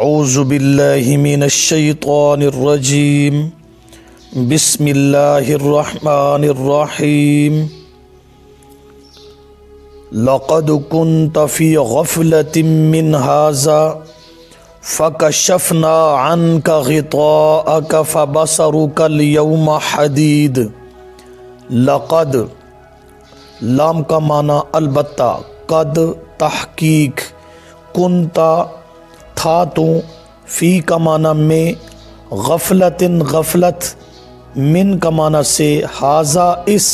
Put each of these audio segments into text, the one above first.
اعوذ باللہ من الشیطان الرجیم بسم اللہ الرحمن الرحیم لقد كنت في غفلة من هذا فكشفنا عنك غطاءك فبصرك اليوم حديد۔ لقد لام کا معنی البتہ، قد تحقیق، کنتا تھا تو، فی کا معنی میں، غفلت غفلت، من کا معنی سے، ہاذا اس،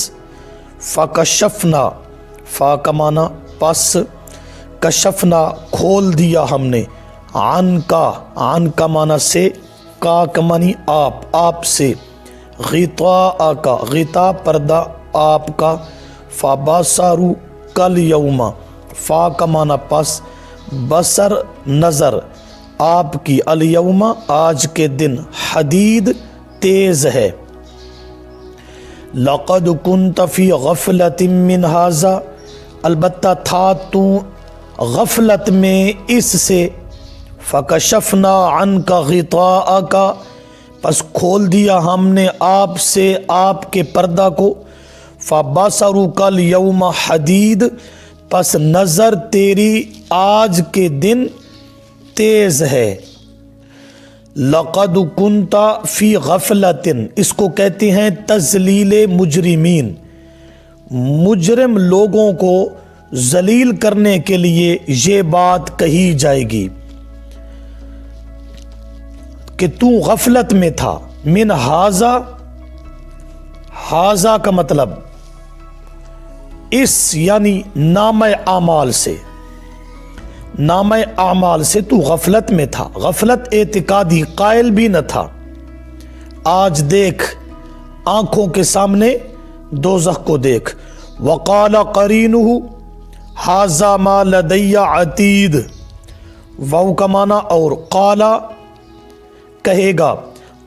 فکشفنا فا کا معنی پس، کشفنا کھول دیا ہم نے، عن کا معنی سے، کا معنی آپ سے، غطاء کا غطا پردہ آپ کا، فبصروا کل یوم، فا کا معنی پس، بصر نظر آپ کی، الیوم آج کے دن، حدید تیز ہے۔ لقد كنت في غفلة من هذا، البتہ تھا تو غفلت میں اس سے، فکشفنا عنک غطاءک، پس کھول دیا ہم نے آپ سے آپ کے پردہ کو، فبصرک الیوم حدید، پس نظر تیری آج کے دن تیز ہے۔ لقد کنت فی غفلۃ، اس کو کہتے ہیں تذلیل مجرمین، مجرم لوگوں کو ذلیل کرنے کے لیے یہ بات کہی جائے گی کہ تو غفلت میں تھا، من ہاذا، ہاذا کا مطلب اس یعنی نام اعمال سے، نام اعمال سے تو غفلت میں تھا، غفلت اعتقادی، قائل بھی نہ تھا۔ آج دیکھ آنکھوں کے سامنے دوزخ کو دیکھ۔ وقال قرینہ ھذا ما لدی عتید، واو کا معنی اور، قالا کہے گا،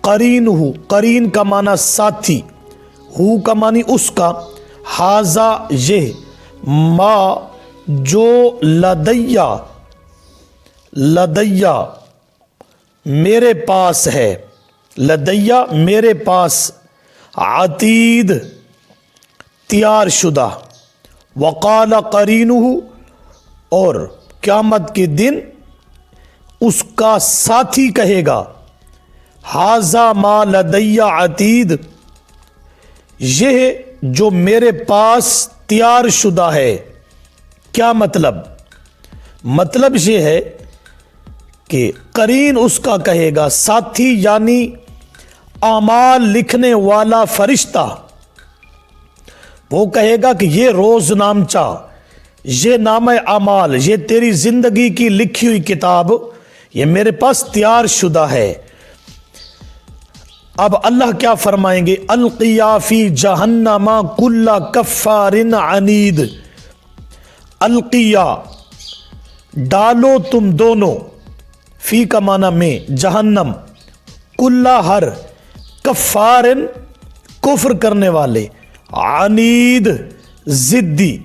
قرینہ قرین کا معنی ساتھی، ہو کا معنی اس کا، ھذا یہ، ما جو، لدیا میرے پاس ہے، لدیا میرے پاس، عتید تیار شدہ، وقال قرینہ اور قیامت کے دن اس کا ساتھی کہے گا، ھذا ما لدی عتید، یہ جو میرے پاس تیار شدہ ہے۔ کیا مطلب؟ مطلب یہ ہے کہ قرین اس کا کہے گا، ساتھی یعنی اعمال لکھنے والا فرشتہ، وہ کہے گا کہ یہ روز نامچہ، یہ نام اعمال، یہ تیری زندگی کی لکھی ہوئی کتاب، یہ میرے پاس تیار شدہ ہے۔ اب اللہ کیا فرمائیں گے؟ القیا فی جہنم کل کفار عنید، القیا ڈالو تم دونوں، فی کا معنی میں، جہنم، کل ہر، کفار کفر کرنے والے، عنید ضدی،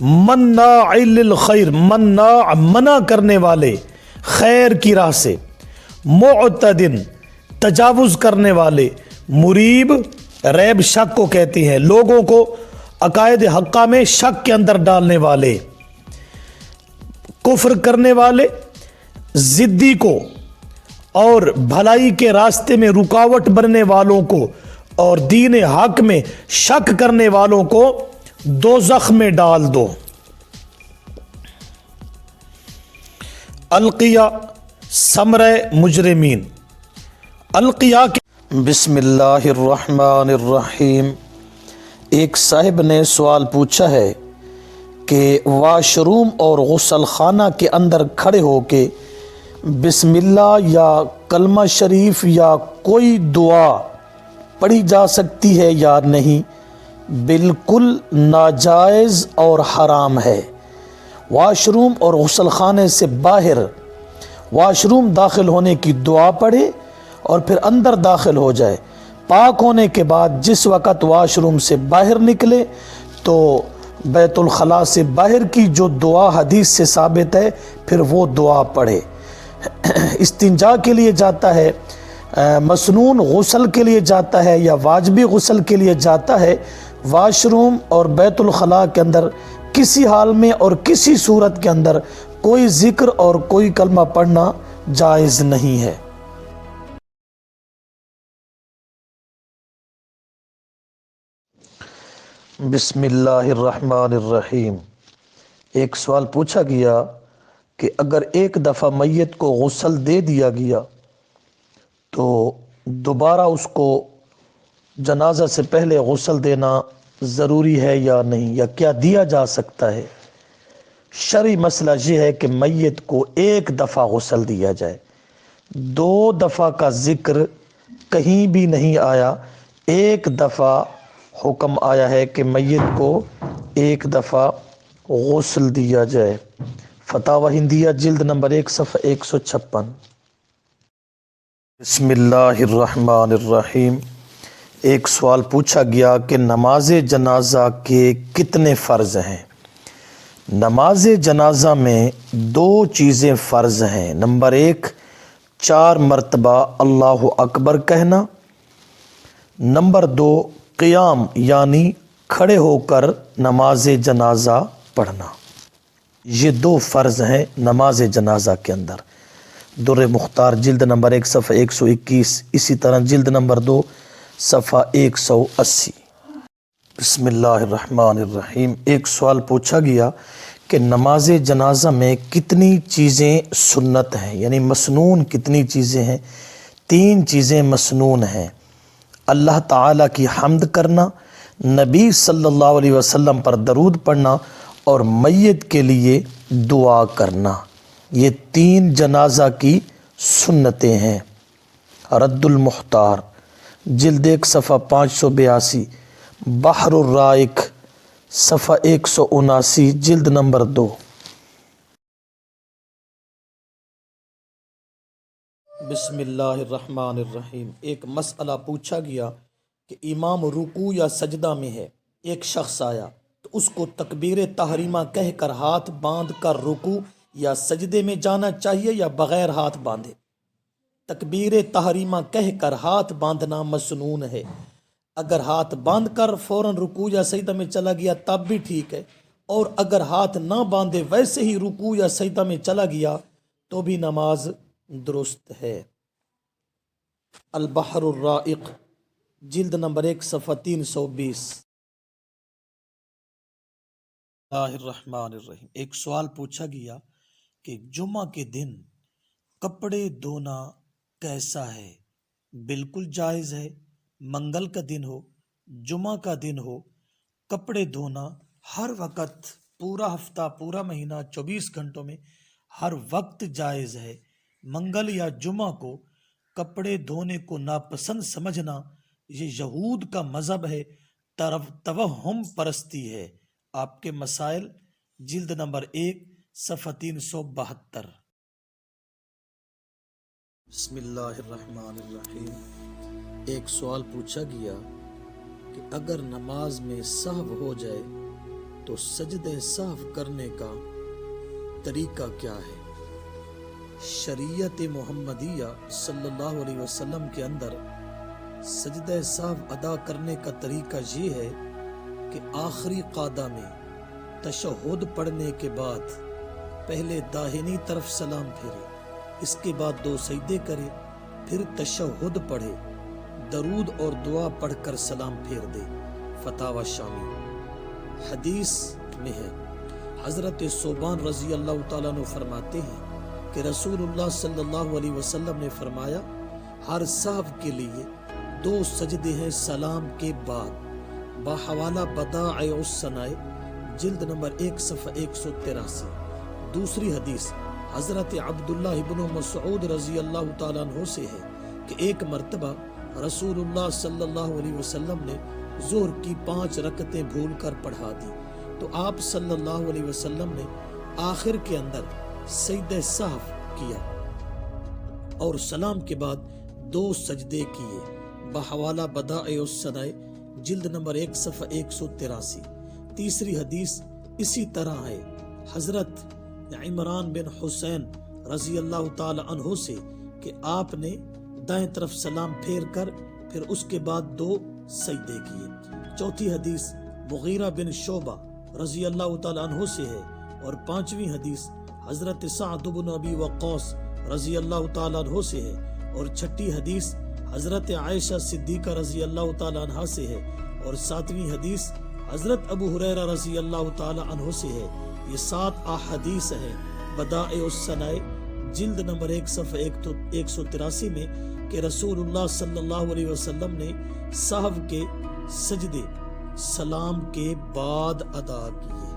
مناع للخیر، مناع منع کرنے والے خیر کی راہ سے، معتدن تجاوز کرنے والے، مریب ریب شک کو کہتے ہیں، لوگوں کو عقائد حقہ میں شک کے اندر ڈالنے والے، کفر کرنے والے، ضدی کو اور بھلائی کے راستے میں رکاوٹ بننے والوں کو اور دین حق میں شک کرنے والوں کو دوزخ میں ڈال دو۔ القیا ثمرہ مجرمین، القیا کے بسم اللہ الرحمن الرحیم۔ ایک صاحب نے سوال پوچھا ہے کہ واش روم اور غسل خانہ کے اندر کھڑے ہو کے بسم اللہ یا کلمہ شریف یا کوئی دعا پڑھی جا سکتی ہے یا نہیں؟ بالکل ناجائز اور حرام ہے۔ واش روم اور غسل خانے سے باہر، واش روم داخل ہونے کی دعا پڑھے اور پھر اندر داخل ہو جائے، پاک ہونے کے بعد جس وقت واش روم سے باہر نکلے تو بیت الخلاء سے باہر کی جو دعا حدیث سے ثابت ہے پھر وہ دعا پڑھے۔ استنجا کے لیے جاتا ہے، مسنون غسل کے لیے جاتا ہے یا واجبی غسل کے لیے جاتا ہے، واش روم اور بیت الخلاء کے اندر کسی حال میں اور کسی صورت کے اندر کوئی ذکر اور کوئی کلمہ پڑھنا جائز نہیں ہے۔ بسم اللہ الرحمن الرحیم۔ ایک سوال پوچھا گیا کہ اگر ایک دفعہ میت کو غسل دے دیا گیا تو دوبارہ اس کو جنازہ سے پہلے غسل دینا ضروری ہے یا نہیں، یا کیا دیا جا سکتا ہے؟ شرعی مسئلہ یہ ہے کہ میت کو ایک دفعہ غسل دیا جائے، 2 دفعہ کا ذکر کہیں بھی نہیں آیا، ایک دفعہ حکم آیا ہے کہ میت کو ایک دفعہ غسل دیا جائے۔ فتاوی ہندیہ جلد نمبر 1 صفحہ 156۔ بسم اللہ الرحمن الرحیم۔ ایک سوال پوچھا گیا کہ نماز جنازہ کے کتنے فرض ہیں؟ نماز جنازہ میں 2 چیزیں فرض ہیں۔ نمبر 1، 4 مرتبہ اللہ اکبر کہنا۔ نمبر 2، قیام یعنی کھڑے ہو کر نماز جنازہ پڑھنا۔ یہ 2 فرض ہیں نماز جنازہ کے اندر۔ در مختار جلد نمبر 1 صفحہ 121، اسی طرح جلد نمبر 2 صفحہ 180۔ بسم اللہ الرحمن الرحیم۔ ایک سوال پوچھا گیا کہ نماز جنازہ میں کتنی چیزیں سنت ہیں، یعنی مسنون کتنی چیزیں ہیں؟ 3 چیزیں مسنون ہیں۔ اللہ تعالیٰ کی حمد کرنا، نبی صلی اللہ علیہ وسلم پر درود پڑھنا اور میت کے لیے دعا کرنا۔ یہ 3 جنازہ کی سنتیں ہیں۔ رد المختار جلد 1 صفحہ 582، بحر الرائق صفحہ 179، جلد نمبر 2۔ بسم اللہ الرحمن الرحیم۔ ایک مسئلہ پوچھا گیا کہ امام رکوع یا سجدہ میں ہے، ایک شخص آیا تو اس کو تکبیر تحریمہ کہہ کر ہاتھ باندھ کر رکوع یا سجدے میں جانا چاہیے یا بغیر ہاتھ باندھے؟ تکبیر تحریمہ کہہ کر ہاتھ باندھنا مسنون ہے۔ اگر ہاتھ باندھ کر فوراً رکوع یا سجدہ میں چلا گیا تب بھی ٹھیک ہے، اور اگر ہاتھ نہ باندھے ویسے ہی رکوع یا سجدہ میں چلا گیا تو بھی نماز درست ہے۔ البحر الرائق جلد نمبر 1 صفحہ 320۔ اللہ الرحمن الرحیم۔ ایک سوال پوچھا گیا کہ جمعہ کے دن کپڑے دھونا کیسا ہے؟ بالکل جائز ہے۔ منگل کا دن ہو، جمعہ کا دن ہو، کپڑے دھونا ہر وقت، پورا ہفتہ، پورا مہینہ، 24 گھنٹوں میں ہر وقت جائز ہے۔ منگل یا جمعہ کو کپڑے دھونے کو ناپسند سمجھنا یہ یہود کا مذہب ہے، توہم پرستی ہے۔ آپ کے مسائل جلد نمبر 1 صفحہ 372۔ بسم اللہ الرحمن الرحیم۔ ایک سوال پوچھا گیا کہ اگر نماز میں سہو ہو جائے تو سجدہ سہو کرنے کا طریقہ کیا ہے؟ شریعت محمدیہ صلی اللہ علیہ وسلم کے اندر سجدہ سہو ادا کرنے کا طریقہ یہ ہے کہ آخری قعدہ میں تشہد پڑھنے کے بعد پہلے داہنی طرف سلام پھیرے، اس کے بعد 2 سجدے کرے، پھر تشہد پڑھے، درود اور دعا پڑھ کر سلام پھیر دے۔ فتاوی شامی۔ حدیث میں ہے، حضرت ثوبان رضی اللہ تعالیٰ عنہ فرماتے ہیں کہ رسول اللہ صلی اللہ علیہ وسلم نے فرمایا، ہر سہو کے لیے 2 سجدے ہیں سلام کے بعد۔ بحوالہ بدائع الصنائع جلد نمبر 1 صفحہ 183۔ دوسری حدیث حضرت عبداللہ ابن مسعود رضی اللہ تعالیٰ عنہ سے ہے کہ ایک مرتبہ رسول اللہ صلی اللہ علیہ وسلم نے ظہر کی 5 رکعتیں بھول کر پڑھا دی تو آپ صلی اللہ علیہ وسلم نے آخر کے اندر سجدہ سہو کیا اور سلام کے بعد 2 سجدے کیے۔ بحوالہ بدائع الصنائع جلد نمبر 1 صفحہ 183۔ تیسری حدیث اسی طرح ہے، حضرت عمران بن حسین رضی اللہ تعالی عنہ سے کہ آپ نے دائیں طرف سلام پھیر کر پھر اس کے بعد 2 سجدے کیے۔ چوتھی حدیث مغیرہ بن شعبہ رضی اللہ تعالی عنہ سے ہے، اور 5ویں حدیث حضرت سعد بن ابی وقاص رضی اللہ تعالی عنہ سے ہے، اور 6ٹھی حدیث حضرت عائشہ صدیقہ رضی اللہ تعالی عنہ سے ہے، اور 7ویں حدیث حضرت ابو ہریرہ رضی اللہ تعالی عنہ سے ہے۔ یہ 7 احادیث ہیں بدائع الثناء جلد نمبر 1 صفحہ 183 میں کہ رسول اللہ صلی اللہ علیہ وسلم نے سہو کے سجدے سلام کے بعد ادا کیے۔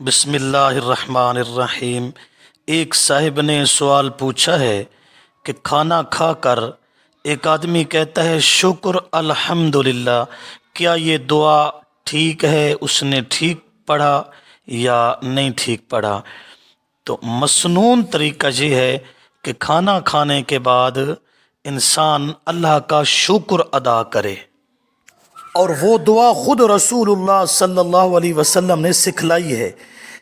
بسم اللہ الرحمن الرحیم۔ ایک صاحب نے سوال پوچھا ہے کہ کھانا کھا کر ایک آدمی کہتا ہے شکر الحمدللہ، کیا یہ دعا ٹھیک ہے؟ اس نے ٹھیک پڑھا یا نہیں ٹھیک پڑھا؟ تو مسنون طریقہ یہ ہے کہ کھانا کھانے کے بعد انسان اللہ کا شکر ادا کرے، اور وہ دعا خود رسول اللہ صلی اللہ علیہ وسلم نے سکھلائی ہے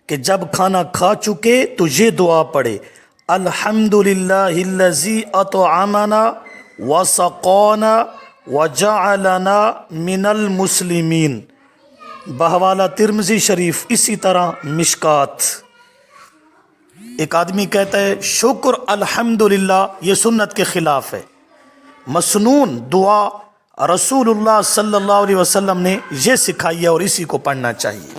کہ جب کھانا کھا چکے تو یہ دعا پڑھے، الحمدللہ الذی اطعمنا وسقانا وجعلنا من المسلمین، بحوالہ ترمذی شریف، اسی طرح مشکات۔ ایک آدمی کہتا ہے شکر الحمدللہ، یہ سنت کے خلاف ہے۔ مسنون دعا رسول اللہ صلی اللہ علیہ وسلم نے یہ سکھائی ہے اور اسی کو پڑھنا چاہیے۔